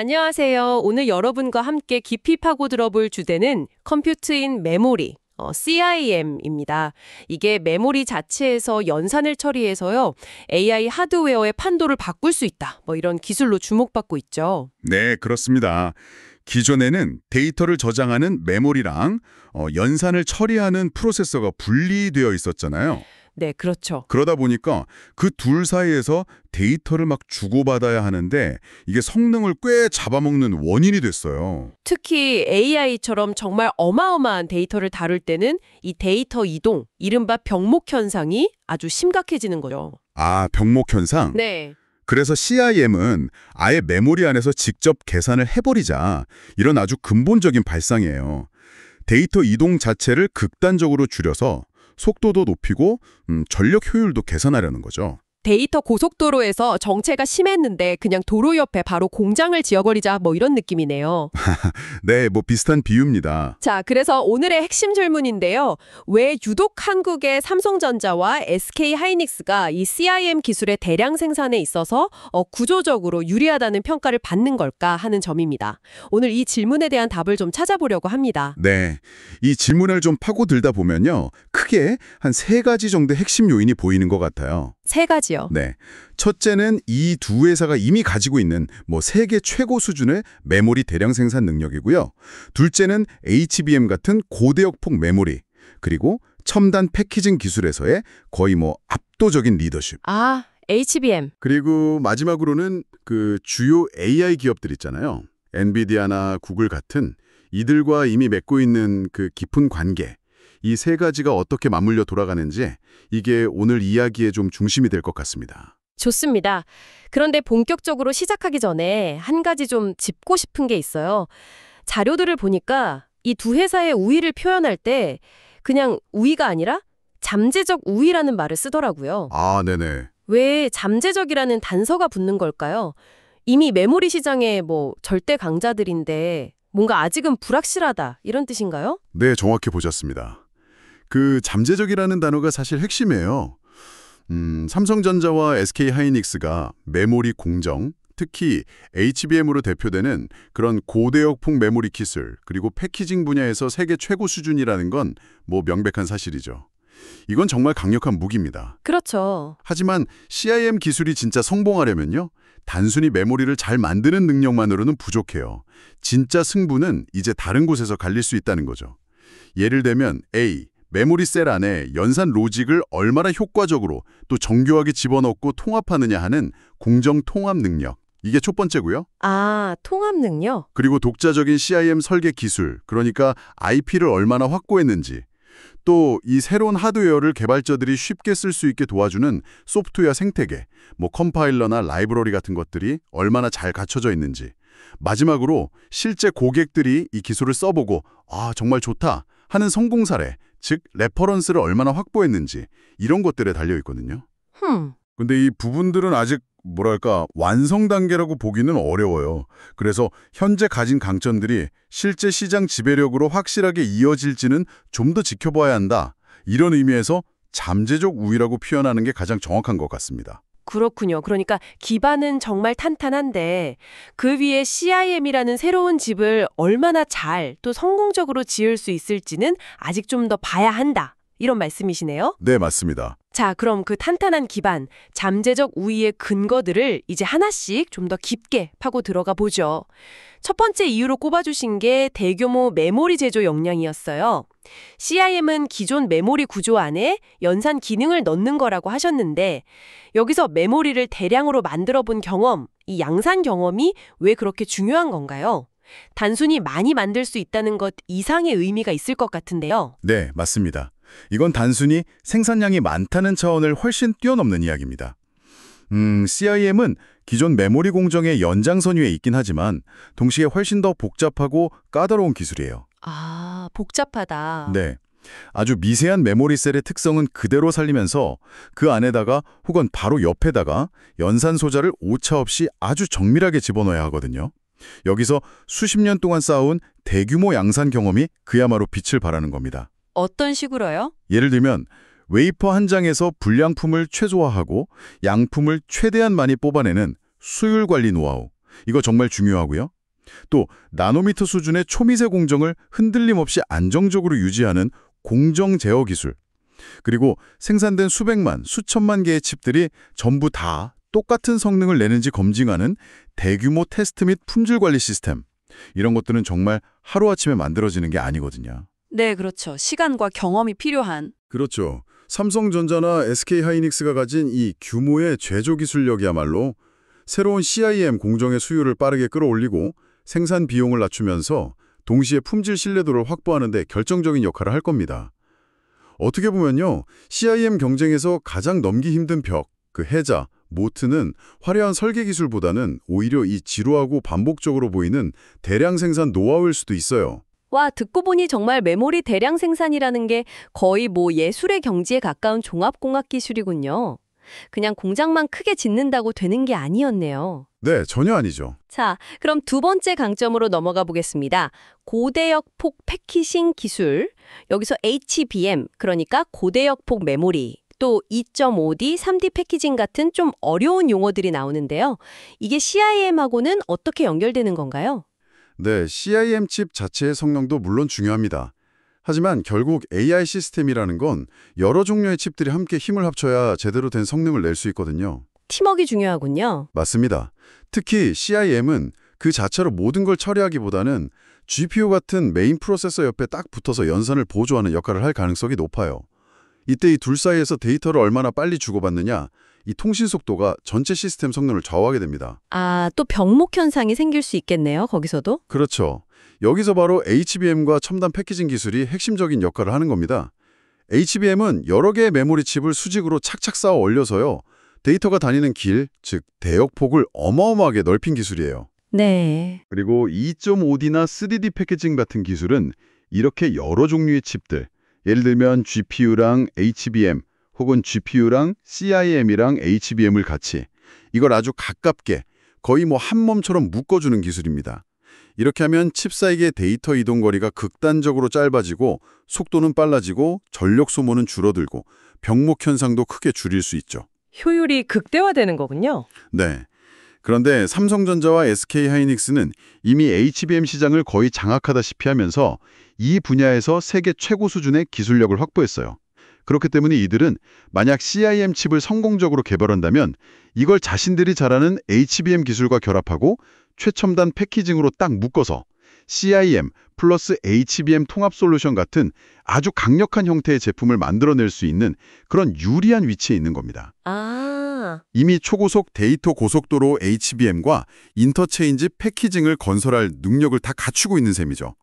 안녕하세요. 오늘 여러분과 함께 깊이 파고 들어볼 주제는 컴퓨트인 메모리, CIM입니다. 이게 메모리 자체에서 연산을 처리해서요, AI 하드웨어의 판도를 바꿀 수 있다. 이런 기술로 주목받고 있죠. 네, 그렇습니다. 기존에는 데이터를 저장하는 메모리랑 연산을 처리하는 프로세서가 분리되어 있었잖아요. 네, 그렇죠. 그러다 보니까 그 둘 사이에서 데이터를 막 주고받아야 하는데 이게 성능을 꽤 잡아먹는 원인이 됐어요. 특히 AI처럼 정말 어마어마한 데이터를 다룰 때는 이 데이터 이동, 이른바 병목 현상이 아주 심각해지는 거죠. 아, 병목 현상? 네. 그래서 CIM은 아예 메모리 안에서 직접 계산을 해버리자 이런 아주 근본적인 발상이에요. 데이터 이동 자체를 극단적으로 줄여서 속도도 높이고 전력 효율도 개선하려는 거죠. 데이터 고속도로에서 정체가 심했는데 그냥 도로 옆에 바로 공장을 지어버리자 이런 느낌이네요. 네, 비슷한 비유입니다. 자, 그래서 오늘의 핵심 질문인데요. 왜 유독 한국의 삼성전자와 SK하이닉스가 이 CIM 기술의 대량 생산에 있어서 구조적으로 유리하다는 평가를 받는 걸까 하는 점입니다. 오늘 이 질문에 대한 답을 좀 찾아보려고 합니다. 네, 이 질문을 좀 파고들다 보면요. 크게 한 3가지 정도의 핵심 요인이 보이는 것 같아요. 3가지요. 네, 첫째는 이 두 회사가 이미 가지고 있는 세계 최고 수준의 메모리 대량 생산 능력이고요. 둘째는 HBM 같은 고대역폭 메모리, 그리고 첨단 패키징 기술에서의 거의 압도적인 리더십. 아, HBM. 그리고 마지막으로는 그 주요 AI 기업들 있잖아요. 엔비디아나 구글 같은 이들과 이미 맺고 있는 그 깊은 관계. 이 3가지가 어떻게 맞물려 돌아가는지 이게 오늘 이야기의 좀 중심이 될 것 같습니다. 좋습니다. 그런데 본격적으로 시작하기 전에 한 가지 좀 짚고 싶은 게 있어요. 자료들을 보니까 이 두 회사의 우위를 표현할 때 그냥 우위가 아니라 잠재적 우위라는 말을 쓰더라고요. 아, 네네. 왜 잠재적이라는 단서가 붙는 걸까요? 이미 메모리 시장의 절대 강자들인데 뭔가 아직은 불확실하다 이런 뜻인가요? 네, 정확히 보셨습니다. 그 잠재적이라는 단어가 사실 핵심이에요. 삼성전자와 SK하이닉스가 메모리 공정, 특히 HBM으로 대표되는 그런 고대역폭 메모리 기술, 그리고 패키징 분야에서 세계 최고 수준이라는 건 명백한 사실이죠. 이건 정말 강력한 무기입니다. 그렇죠. 하지만 CIM 기술이 진짜 성공하려면요. 단순히 메모리를 잘 만드는 능력만으로는 부족해요. 진짜 승부는 이제 다른 곳에서 갈릴 수 있다는 거죠. 예를 들면 메모리 셀 안에 연산 로직을 얼마나 효과적으로 또 정교하게 집어넣고 통합하느냐 하는 공정 통합 능력. 이게 첫 번째고요. 아, 통합 능력? 그리고 독자적인 CIM 설계 기술, 그러니까 IP를 얼마나 확보했는지. 또 이 새로운 하드웨어를 개발자들이 쉽게 쓸 수 있게 도와주는 소프트웨어 생태계, 컴파일러나 라이브러리 같은 것들이 얼마나 잘 갖춰져 있는지. 마지막으로 실제 고객들이 이 기술을 써보고 아, 정말 좋다 하는 성공 사례, 즉 레퍼런스를 얼마나 확보했는지 이런 것들에 달려 있거든요. 근데 이 부분들은 아직 완성 단계라고 보기는 어려워요. 그래서 현재 가진 강점들이 실제 시장 지배력으로 확실하게 이어질지는 좀 더 지켜봐야 한다. 이런 의미에서 잠재적 우위라고 표현하는 게 가장 정확한 것 같습니다. 그렇군요. 그러니까 기반은 정말 탄탄한데 그 위에 CIM이라는 새로운 집을 얼마나 잘 또 성공적으로 지을 수 있을지는 아직 좀 더 봐야 한다. 이런 말씀이시네요. 네, 맞습니다. 자, 그럼 그 탄탄한 기반, 잠재적 우위의 근거들을 이제 하나씩 좀 더 깊게 파고 들어가 보죠. 첫 번째 이유로 꼽아주신 게 대규모 메모리 제조 역량이었어요. CIM은 기존 메모리 구조 안에 연산 기능을 넣는 거라고 하셨는데 여기서 메모리를 대량으로 만들어 본 경험, 이 양산 경험이 왜 그렇게 중요한 건가요? 단순히 많이 만들 수 있다는 것 이상의 의미가 있을 것 같은데요. 네, 맞습니다. 이건 단순히 생산량이 많다는 차원을 훨씬 뛰어넘는 이야기입니다. CIM은 기존 메모리 공정의 연장선 위에 있긴 하지만 동시에 훨씬 더 복잡하고 까다로운 기술이에요. 아, 복잡하다. 네, 아주 미세한 메모리 셀의 특성은 그대로 살리면서 그 안에다가 혹은 바로 옆에다가 연산 소자를 오차 없이 아주 정밀하게 집어넣어야 하거든요. 여기서 수십 년 동안 쌓아온 대규모 양산 경험이 그야말로 빛을 발하는 겁니다. 어떤 식으로요? 예를 들면 웨이퍼 한 장에서 불량품을 최소화하고 양품을 최대한 많이 뽑아내는 수율 관리 노하우, 이거 정말 중요하고요. 또 나노미터 수준의 초미세 공정을 흔들림 없이 안정적으로 유지하는 공정 제어 기술. 그리고 생산된 수백만, 수천만 개의 칩들이 전부 다 똑같은 성능을 내는지 검증하는 대규모 테스트 및 품질 관리 시스템. 이런 것들은 정말 하루아침에 만들어지는 게 아니거든요. 네, 그렇죠. 시간과 경험이 필요한. 그렇죠. 삼성전자나 SK하이닉스가 가진 이 규모의 제조 기술력이야말로 새로운 CIM 공정의 수요를 빠르게 끌어올리고 생산 비용을 낮추면서 동시에 품질 신뢰도를 확보하는 데 결정적인 역할을 할 겁니다. 어떻게 보면요, CIM 경쟁에서 가장 넘기 힘든 벽, 그 해자, 모트는 화려한 설계 기술보다는 오히려 이 지루하고 반복적으로 보이는 대량 생산 노하우일 수도 있어요. 와, 듣고 보니 정말 메모리 대량 생산이라는 게 거의 뭐 예술의 경지에 가까운 종합공학 기술이군요. 그냥 공장만 크게 짓는다고 되는 게 아니었네요. 네, 전혀 아니죠. 자, 그럼 두 번째 강점으로 넘어가 보겠습니다. 고대역 폭 패키징 기술. 여기서 HBM, 그러니까 고대역 폭 메모리, 또 2.5D, 3D 패키징 같은 좀 어려운 용어들이 나오는데요. 이게 CIM하고는 어떻게 연결되는 건가요? 네, CIM 칩 자체의 성능도 물론 중요합니다. 하지만 결국 AI 시스템이라는 건 여러 종류의 칩들이 함께 힘을 합쳐야 제대로 된 성능을 낼 수 있거든요. 팀워크가 중요하군요. 맞습니다. 특히 CIM은 그 자체로 모든 걸 처리하기보다는 GPU 같은 메인 프로세서 옆에 딱 붙어서 연산을 보조하는 역할을 할 가능성이 높아요. 이때 이 둘 사이에서 데이터를 얼마나 빨리 주고받느냐, 이 통신 속도가 전체 시스템 성능을 좌우하게 됩니다. 아, 또 병목 현상이 생길 수 있겠네요, 거기서도? 그렇죠. 여기서 바로 HBM과 첨단 패키징 기술이 핵심적인 역할을 하는 겁니다. HBM은 여러 개의 메모리 칩을 수직으로 착착 쌓아 올려서요, 데이터가 다니는 길, 즉 대역폭을 어마어마하게 넓힌 기술이에요. 네. 그리고 2.5D나 3D 패키징 같은 기술은 이렇게 여러 종류의 칩들, 예를 들면 GPU랑 HBM 혹은 GPU랑 CIM이랑 HBM을 같이 이걸 아주 가깝게 거의 뭐 한 몸처럼 묶어주는 기술입니다. 이렇게 하면 칩 사이의 데이터 이동 거리가 극단적으로 짧아지고 속도는 빨라지고 전력 소모는 줄어들고 병목 현상도 크게 줄일 수 있죠. 효율이 극대화되는 거군요. 네. 그런데 삼성전자와 SK하이닉스는 이미 HBM 시장을 거의 장악하다시피 하면서 이 분야에서 세계 최고 수준의 기술력을 확보했어요. 그렇기 때문에 이들은 만약 CIM 칩을 성공적으로 개발한다면 이걸 자신들이 잘하는 HBM 기술과 결합하고 최첨단 패키징으로 딱 묶어서 CIM 플러스 HBM 통합 솔루션 같은 아주 강력한 형태의 제품을 만들어낼 수 있는 그런 유리한 위치에 있는 겁니다. 아, 이미 초고속 데이터 고속도로 HBM과 인터체인지 패키징을 건설할 능력을 다 갖추고 있는 셈이죠.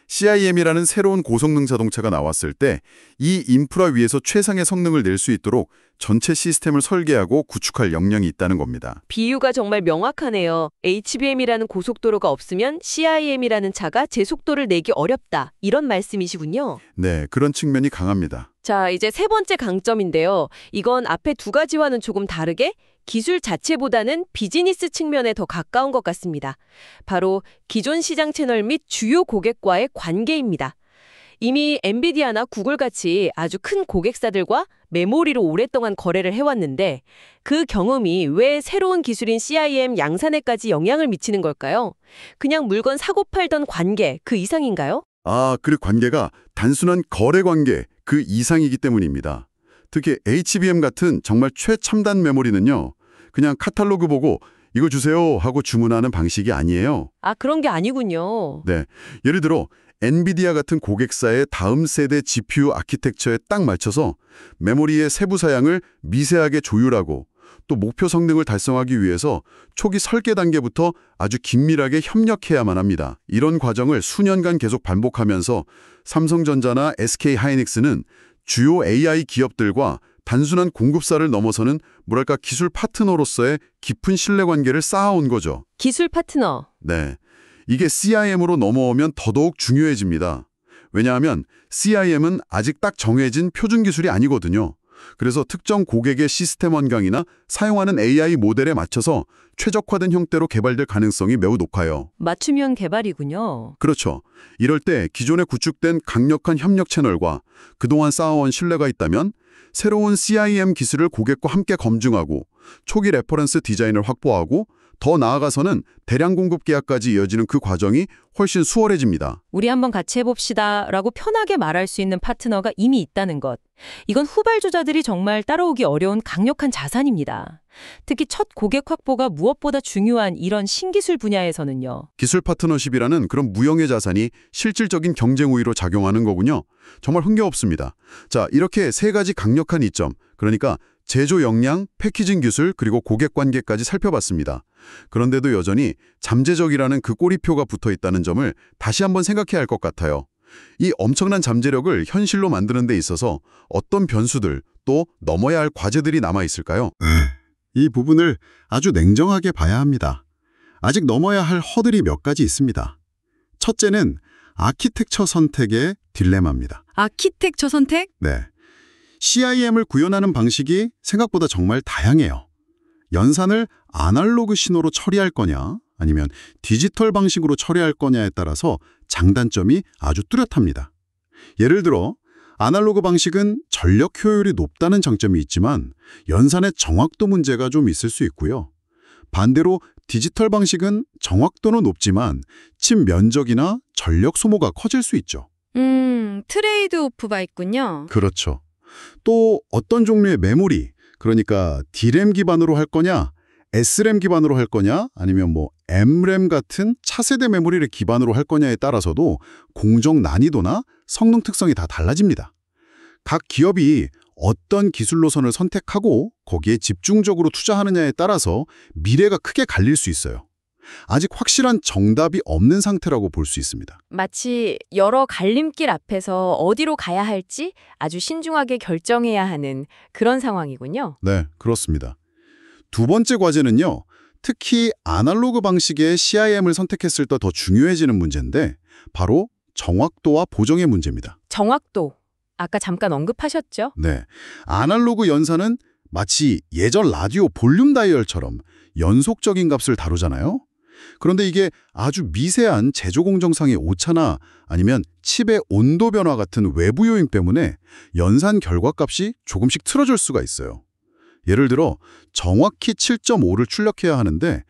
CIM이라는 새로운 고성능 자동차가 나왔을 때 이 인프라 위에서 최상의 성능을 낼 수 있도록 전체 시스템을 설계하고 구축할 역량이 있다는 겁니다. 비유가 정말 명확하네요. HBM이라는 고속도로가 없으면 CIM이라는 차가 제 속도를 내기 어렵다. 이런 말씀이시군요. 네, 그런 측면이 강합니다. 자, 이제 세 번째 강점인데요. 이건 앞에 두 가지와는 조금 다르게 기술 자체보다는 비즈니스 측면에 더 가까운 것 같습니다. 바로 기존 시장 채널 및 주요 고객과의 관계입니다. 이미 엔비디아나 구글같이 아주 큰 고객사들과 메모리로 오랫동안 거래를 해왔는데 그 경험이 왜 새로운 기술인 CIM 양산에까지 영향을 미치는 걸까요? 그냥 물건 사고 팔던 관계, 그 이상인가요? 그 관계가 단순한 거래 관계, 그 이상이기 때문입니다. 특히 HBM 같은 정말 최첨단 메모리는요, 그냥 카탈로그 보고 이거 주세요 하고 주문하는 방식이 아니에요. 아, 그런 게 아니군요. 네, 예를 들어 엔비디아 같은 고객사의 다음 세대 GPU 아키텍처에 딱 맞춰서 메모리의 세부 사양을 미세하게 조율하고 또 목표 성능을 달성하기 위해서 초기 설계 단계부터 아주 긴밀하게 협력해야만 합니다. 이런 과정을 수년간 계속 반복하면서 삼성전자나 SK하이닉스는 주요 AI 기업들과 단순한 공급사를 넘어서는 뭐랄까 기술 파트너로서의 깊은 신뢰관계를 쌓아온 거죠. 기술 파트너. 네, 이게 CIM으로 넘어오면 더더욱 중요해집니다. 왜냐하면 CIM은 아직 딱 정해진 표준 기술이 아니거든요. 그래서 특정 고객의 시스템 원강이나 사용하는 AI 모델에 맞춰서 최적화된 형태로 개발될 가능성이 매우 높아요. 맞춤형 개발이군요. 그렇죠. 이럴 때 기존에 구축된 강력한 협력 채널과 그동안 쌓아온 신뢰가 있다면 새로운 CIM 기술을 고객과 함께 검증하고 초기 레퍼런스 디자인을 확보하고 더 나아가서는 대량 공급 계약까지 이어지는 그 과정이 훨씬 수월해집니다. 우리 한번 같이 해봅시다 라고 편하게 말할 수 있는 파트너가 이미 있다는 것. 이건 후발주자들이 정말 따라오기 어려운 강력한 자산입니다. 특히 첫 고객 확보가 무엇보다 중요한 이런 신기술 분야에서는요. 기술 파트너십이라는 그런 무형의 자산이 실질적인 경쟁 우위로 작용하는 거군요. 정말 흥미롭습니다. 자, 이렇게 세 가지 강력한 이점, 그러니까 제조 역량, 패키징 기술, 그리고 고객 관계까지 살펴봤습니다. 그런데도 여전히 잠재적이라는 그 꼬리표가 붙어 있다는 점을 다시 한번 생각해야 할 것 같아요. 이 엄청난 잠재력을 현실로 만드는 데 있어서 어떤 변수들, 또 넘어야 할 과제들이 남아 있을까요? 이 부분을 아주 냉정하게 봐야 합니다. 아직 넘어야 할 허들이 몇 가지 있습니다. 첫째는 아키텍처 선택의 딜레마입니다. 아키텍처 선택? 네. CIM을 구현하는 방식이 생각보다 정말 다양해요. 연산을 아날로그 신호로 처리할 거냐, 아니면 디지털 방식으로 처리할 거냐에 따라서 장단점이 아주 뚜렷합니다. 예를 들어 아날로그 방식은 전력 효율이 높다는 장점이 있지만 연산의 정확도 문제가 좀 있을 수 있고요. 반대로 디지털 방식은 정확도는 높지만 칩 면적이나 전력 소모가 커질 수 있죠. 트레이드 오프가 있군요. 그렇죠. 또 어떤 종류의 메모리, 그러니까 D램 기반으로 할 거냐, S램 기반으로 할 거냐, 아니면 M램 같은 차세대 메모리를 기반으로 할 거냐에 따라서도 공정 난이도나 성능 특성이 다 달라집니다. 각 기업이 어떤 기술 노선을 선택하고 거기에 집중적으로 투자하느냐에 따라서 미래가 크게 갈릴 수 있어요. 아직 확실한 정답이 없는 상태라고 볼 수 있습니다. 마치 여러 갈림길 앞에서 어디로 가야 할지 아주 신중하게 결정해야 하는 그런 상황이군요. 네, 그렇습니다. 두 번째 과제는요. 특히 아날로그 방식의 CIM을 선택했을 때 더 중요해지는 문제인데 바로 정확도와 보정의 문제입니다. 정확도. 아까 잠깐 언급하셨죠? 네, 아날로그 연산은 마치 예전 라디오 볼륨 다이얼처럼 연속적인 값을 다루잖아요. 그런데 이게 아주 미세한 제조 공정상의 오차나 아니면 칩의 온도 변화 같은 외부 요인 때문에 연산 결과값이 조금씩 틀어질 수가 있어요. 예를 들어 정확히 7.5를 출력해야 하는데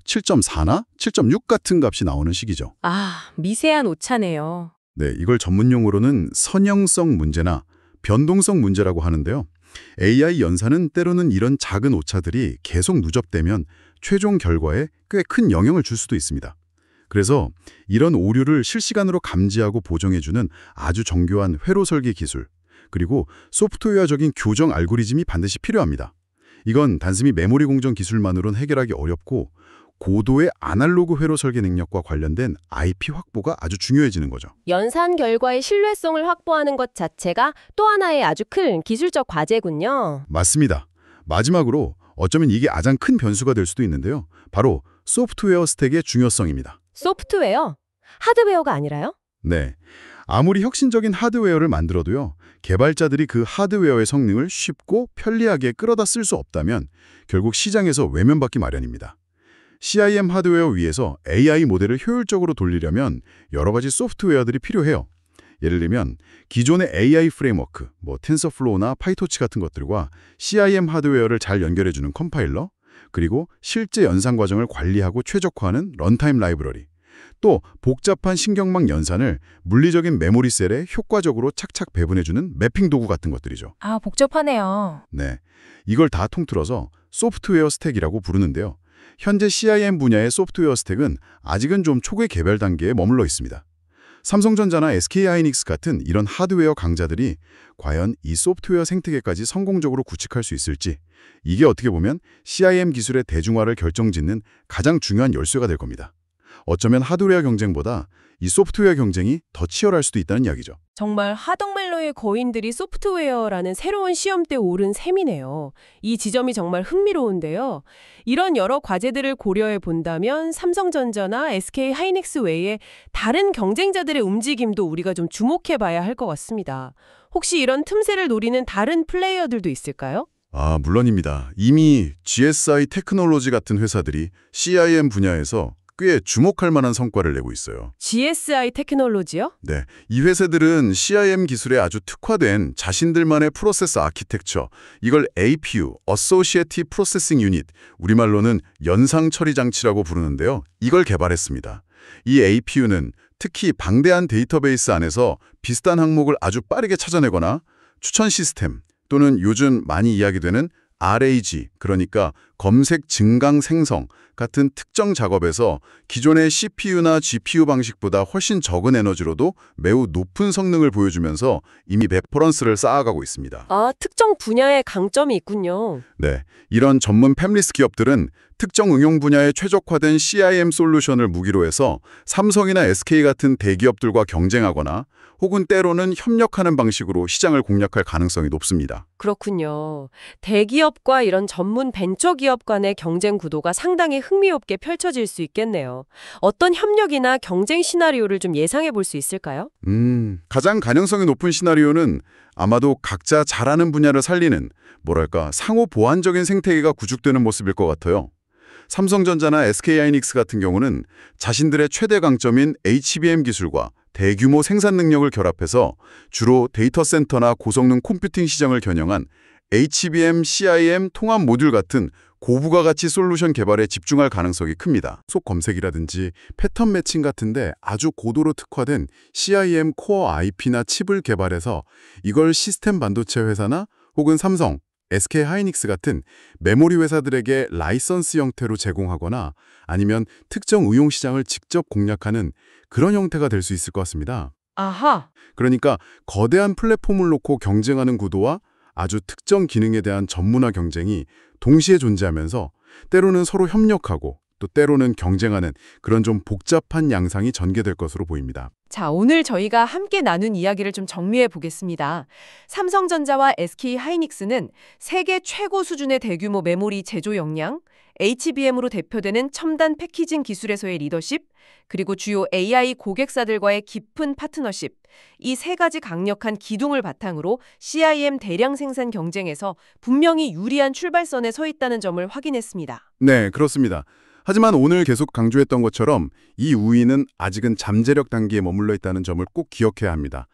7.4나 7.6 같은 값이 나오는 식이죠. 아, 미세한 오차네요. 네, 이걸 전문용어로는 선형성 문제나 변동성 문제라고 하는데요. AI 연산은 때로는 이런 작은 오차들이 계속 누적되면 최종 결과에 꽤 큰 영향을 줄 수도 있습니다. 그래서 이런 오류를 실시간으로 감지하고 보정해주는 아주 정교한 회로 설계 기술, 그리고 소프트웨어적인 교정 알고리즘이 반드시 필요합니다. 이건 단순히 메모리 공정 기술만으로는 해결하기 어렵고 고도의 아날로그 회로 설계 능력과 관련된 IP 확보가 아주 중요해지는 거죠. 연산 결과의 신뢰성을 확보하는 것 자체가 또 하나의 아주 큰 기술적 과제군요. 맞습니다. 마지막으로 어쩌면 이게 가장 큰 변수가 될 수도 있는데요. 바로 소프트웨어 스택의 중요성입니다. 소프트웨어? 하드웨어가 아니라요? 네. 아무리 혁신적인 하드웨어를 만들어도요. 개발자들이 그 하드웨어의 성능을 쉽고 편리하게 끌어다 쓸 수 없다면 결국 시장에서 외면받기 마련입니다. CIM 하드웨어 위에서 AI 모델을 효율적으로 돌리려면 여러 가지 소프트웨어들이 필요해요. 예를 들면 기존의 AI 프레임워크, 텐서플로우나 파이토치 같은 것들과 CIM 하드웨어를 잘 연결해주는 컴파일러, 그리고 실제 연산 과정을 관리하고 최적화하는 런타임 라이브러리, 또 복잡한 신경망 연산을 물리적인 메모리 셀에 효과적으로 착착 배분해주는 매핑 도구 같은 것들이죠. 아, 복잡하네요. 네, 이걸 다 통틀어서 소프트웨어 스택이라고 부르는데요. 현재 CIM 분야의 소프트웨어 스택은 아직은 좀 초기 개발 단계에 머물러 있습니다. 삼성전자나 SK하이닉스 같은 이런 하드웨어 강자들이 과연 이 소프트웨어 생태계까지 성공적으로 구축할 수 있을지, 이게 어떻게 보면 CIM 기술의 대중화를 결정짓는 가장 중요한 열쇠가 될 겁니다. 어쩌면 하드웨어 경쟁보다 이 소프트웨어 경쟁이 더 치열할 수도 있다는 이야기죠. 정말 하덕멜로의 거인들이 소프트웨어라는 새로운 시험대에 오른 셈이네요. 이 지점이 정말 흥미로운데요. 이런 여러 과제들을 고려해 본다면 삼성전자나 SK하이닉스 외에 다른 경쟁자들의 움직임도 우리가 좀 주목해 봐야 할 것 같습니다. 혹시 이런 틈새를 노리는 다른 플레이어들도 있을까요? 물론입니다. 이미 GSI 테크놀로지 같은 회사들이 CIM 분야에서 꽤 주목할 만한 성과를 내고 있어요. GSI 테크놀로지요? 네, 이 회사들은 CIM 기술에 아주 특화된 자신들만의 프로세스 아키텍처, 이걸 APU, Associative Processing Unit, 우리말로는 연상 처리 장치라고 부르는데요. 이걸 개발했습니다. 이 APU는 특히 방대한 데이터베이스 안에서 비슷한 항목을 아주 빠르게 찾아내거나 추천 시스템 또는 요즘 많이 이야기되는 RAG, 그러니까 검색 증강 생성 같은 특정 작업에서 기존의 CPU나 GPU 방식보다 훨씬 적은 에너지로도 매우 높은 성능을 보여주면서 이미 레퍼런스를 쌓아가고 있습니다. 아, 특정 분야의 강점이 있군요. 네, 이런 전문 팹리스 기업들은 특정 응용 분야에 최적화된 CIM 솔루션을 무기로 해서 삼성이나 SK 같은 대기업들과 경쟁하거나 혹은 때로는 협력하는 방식으로 시장을 공략할 가능성이 높습니다. 그렇군요. 대기업과 이런 전문 벤처기업 간의 경쟁 구도가 상당히 흥미롭게 펼쳐질 수 있겠네요. 어떤 협력이나 경쟁 시나리오를 좀 예상해 볼 수 있을까요? 가장 가능성이 높은 시나리오는 아마도 각자 잘하는 분야를 살리는, 뭐랄까, 상호 보완적인 생태계가 구축되는 모습일 것 같아요. 삼성전자나 SK하이닉스 같은 경우는 자신들의 최대 강점인 HBM 기술과 대규모 생산 능력을 결합해서 주로 데이터 센터나 고성능 컴퓨팅 시장을 겨냥한 HBM, CIM 통합 모듈 같은 고부가 가치 솔루션 개발에 집중할 가능성이 큽니다. 속 검색이라든지 패턴 매칭 같은데 아주 고도로 특화된 CIM 코어 IP나 칩을 개발해서 이걸 시스템 반도체 회사나 혹은 삼성, SK하이닉스 같은 메모리 회사들에게 라이선스 형태로 제공하거나 아니면 특정 응용 시장을 직접 공략하는 그런 형태가 될 수 있을 것 같습니다. 아하. 그러니까 거대한 플랫폼을 놓고 경쟁하는 구도와 아주 특정 기능에 대한 전문화 경쟁이 동시에 존재하면서 때로는 서로 협력하고 또 때로는 경쟁하는 그런 좀 복잡한 양상이 전개될 것으로 보입니다. 자, 오늘 저희가 함께 나눈 이야기를 좀 정리해 보겠습니다. 삼성전자와 SK하이닉스는 세계 최고 수준의 대규모 메모리 제조 역량, HBM으로 대표되는 첨단 패키징 기술에서의 리더십, 그리고 주요 AI 고객사들과의 깊은 파트너십, 이 세 가지 강력한 기둥을 바탕으로 CIM 대량 생산 경쟁에서 분명히 유리한 출발선에 서 있다는 점을 확인했습니다. 네, 그렇습니다. 하지만 오늘 계속 강조했던 것처럼 이 우위는 아직은 잠재력 단계에 머물러 있다는 점을 꼭 기억해야 합니다.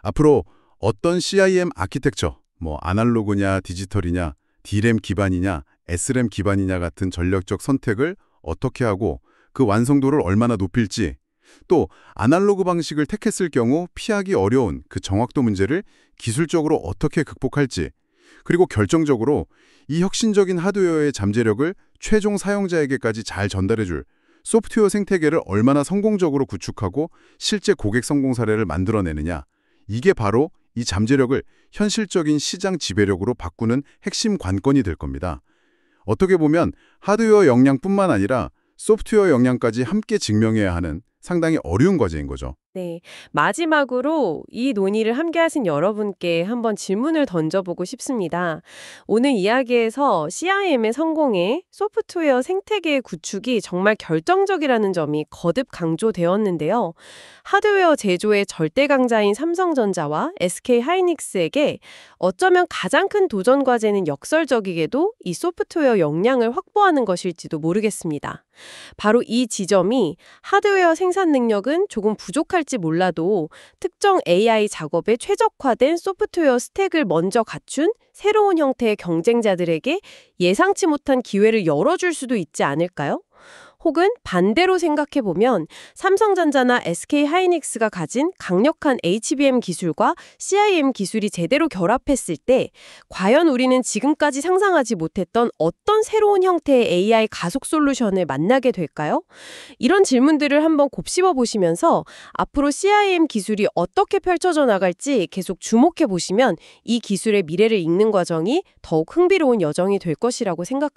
앞으로 어떤 CIM 아키텍처, 아날로그냐 디지털이냐, D램 기반이냐, S램 기반이냐 같은 전략적 선택을 어떻게 하고 그 완성도를 얼마나 높일지, 또 아날로그 방식을 택했을 경우 피하기 어려운 그 정확도 문제를 기술적으로 어떻게 극복할지, 그리고 결정적으로 이 혁신적인 하드웨어의 잠재력을 최종 사용자에게까지 잘 전달해줄 소프트웨어 생태계를 얼마나 성공적으로 구축하고 실제 고객 성공 사례를 만들어내느냐, 이게 바로 이 잠재력을 현실적인 시장 지배력으로 바꾸는 핵심 관건이 될 겁니다. 어떻게 보면 하드웨어 역량뿐만 아니라 소프트웨어 역량까지 함께 증명해야 하는 상당히 어려운 과제인 거죠. 네, 마지막으로 이 논의를 함께 하신 여러분께 한번 질문을 던져보고 싶습니다. 오늘 이야기에서 CIM의 성공에 소프트웨어 생태계의 구축이 정말 결정적이라는 점이 거듭 강조되었는데요. 하드웨어 제조의 절대 강자인 삼성전자와 SK하이닉스에게 어쩌면 가장 큰 도전 과제는 역설적이게도 이 소프트웨어 역량을 확보하는 것일지도 모르겠습니다. 바로 이 지점이 하드웨어 생산 능력은 조금 부족할지 몰라도 특정 AI 작업에 최적화된 소프트웨어 스택을 먼저 갖춘 새로운 형태의 경쟁자들에게 예상치 못한 기회를 열어줄 수도 있지 않을까요? 혹은 반대로 생각해보면 삼성전자나 SK하이닉스가 가진 강력한 HBM 기술과 CIM 기술이 제대로 결합했을 때 과연 우리는 지금까지 상상하지 못했던 어떤 새로운 형태의 AI 가속 솔루션을 만나게 될까요? 이런 질문들을 한번 곱씹어 보시면서 앞으로 CIM 기술이 어떻게 펼쳐져 나갈지 계속 주목해 보시면 이 기술의 미래를 읽는 과정이 더욱 흥미로운 여정이 될 것이라고 생각합니다.